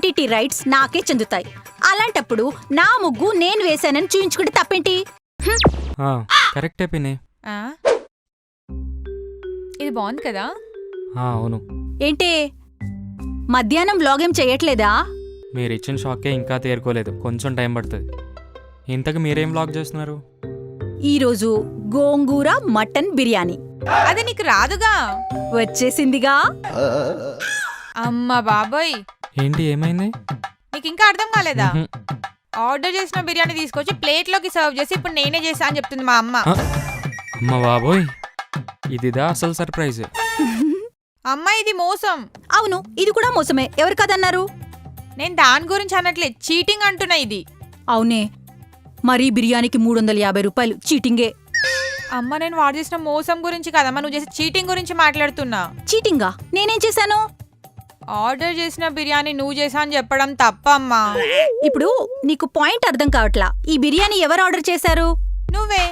OTT rights నాకే చెందుతాయి. అలాంటప్పుడు నా ముగ్గు నేను వేశానని చూయించుకుంటే తప్పేంటి? కరెక్టే పిన్ని. ఇది బాగుంది కదా? అవును. ఏంటే మధ్యాహ్నం వ్లాగ్ ఏం చెయ్యట్లేదా? మీరు ఇచ్చిన షాకే ఇంకా తేరుకోలేదు, కొంచెం టైం పడుతుంది. ఇంతకు మీరేం వ్లాగ్ చేస్తున్నారు? ఈరోజు గోంగూర మటన్ బిర్యానీ. అది నీకు రాదుగా? వచ్చేసిందిగా. అమ్మా బాబోయ్, ఏంటి ఏమైంది? నీకు ఇంకా అర్థం కాలేదా? ఆర్డర్ చేసిన బిర్యానీ తీసుకొచ్చి ప్లేట్లోకి సర్వ్ చేసి ఇప్పుడు నేనే చేసా అని చెప్తుంది మా అమ్మ. అమ్మ బాబోయ్, ఇదిదా అసలు సర్ప్రైజ్. అమ్మ ఇది మోసం. అవును, ఇది కూడా మోసమే. ఎవరు కదన్నారు? నేను దాని గురించి అనట్లే, చీటింగ్ అంటున్నా ఇది. అవునే, మరీ బిర్యానీకి 350 రూపాయలు చీటింగే. అమ్మ నేను వాడు చేసిన మోసం గురించి కదమ్మా, నువ్వు చేసే చీటింగ్ గురించి మాట్లాడుతున్నా. చీటింగా? నేనేం చేశాను? ఆర్డర్ చేసిన బిర్యానీ నువ్వు చేసా అని చెప్పడం తప్ప అమ్మా. ఇప్పుడు నీకు పాయింట్ అర్థం కావట్లా. ఈ బిర్యానీ ఎవరు ఆర్డర్ చేశారు? నువ్వే.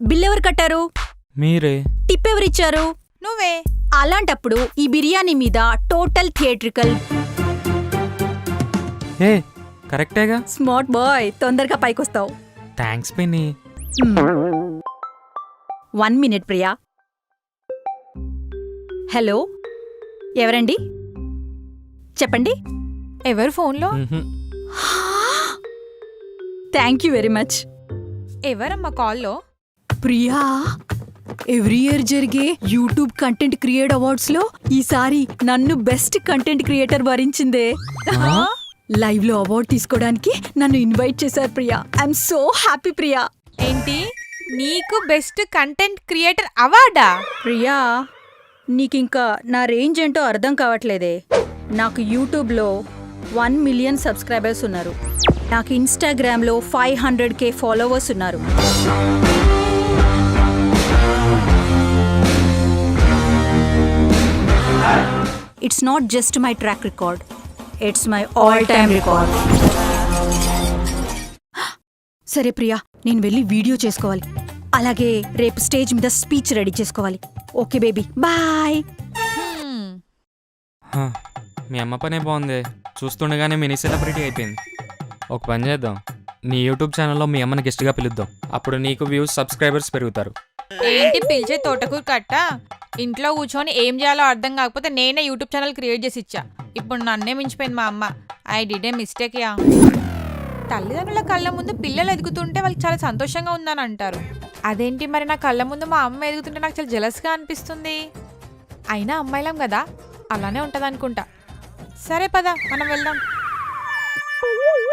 బిల్ ఎవరు కట్టారు? మీరే. టిప్ ఎవరిచ్చారు? నువ్వే. అలాంటప్పుడు ఈ బిర్యానీ మీద టోటల్ థియేట్రికల్. కరెక్టేగా? స్మార్ట్ బాయ్, తొందరగా పైకొస్తావు. థ్యాంక్స్ పిన్ని. 1 మినిట్ ప్రియా. హలో, ఎవరండి? చెప్పండి. ఎవరు ఫోన్లో? Thank you very much. ఎవరమ్మా కాల్లో? ప్రియా, ఎవ్రీ ఇయర్ జరిగే యూట్యూబ్ కంటెంట్ క్రియేట్ అవార్డ్స్ లో ఈసారి నన్ను బెస్ట్ కంటెంట్ క్రియేటర్ వరించిందే. లైవ్ లో అవార్డ్ తీసుకోవడానికి నన్ను ఇన్వైట్ చేశారు Priya. I'm so happy Priya. ఏంటి, నీకు బెస్ట్ కంటెంట్ క్రియేటర్ అవార్డా? ప్రియా, నీకింకా నా రేంజ్ ఏంటో అర్థం కావట్లేదే. నాకు యూట్యూబ్లో 1 మిలియన్ సబ్స్క్రైబర్స్ ఉన్నారు. నాకు ఇన్స్టాగ్రామ్లో 500K ఫాలోవర్స్ ఉన్నారు. It's not just my track record, it's my all time record. సరే ప్రియా, నేను వెళ్ళి వీడియో చేసుకోవాలి. అలాగే రేపు స్టేజ్ మీద స్పీచ్ రెడీ చేసుకోవాలి. Okay baby, bye. మీ అమ్మ పనే బాగుంది, చూస్తుండగానే మినీ సెలబ్రిటీ అయిపోయింది. ఒక పని చేద్దాం, నీ యూట్యూబ్ ఛానల్లో మీ అమ్మని గెస్ట్గా పిలుద్దాం. అప్పుడు నీకు వ్యూస్, సబ్స్క్రైబర్స్ పెరుగుతారు. ఏంటి పిలిచే తోటకూర కట్ట? ఇంట్లో కూర్చొని ఏం చేయాలో అర్థం కాకపోతే నేనే యూట్యూబ్ ఛానల్ క్రియేట్ చేసి ఇచ్చా. ఇప్పుడు నన్నే మించిపోయింది మా అమ్మ. I did a mistake yeah. తల్లిదండ్రుల కళ్ళ ముందు పిల్లలు ఎదుగుతుంటే వాళ్ళకి చాలా సంతోషంగా ఉందని అంటారు. అదేంటి మరి నా కళ్ళ ముందు మా అమ్మ ఎదుగుతుంటే నాకు చాలా జెలస్గా అనిపిస్తుంది. అయినా అమ్మాయిలం కదా, అలానే ఉంటుంది అనుకుంటా. సరే పద మనం వెళ్దాం.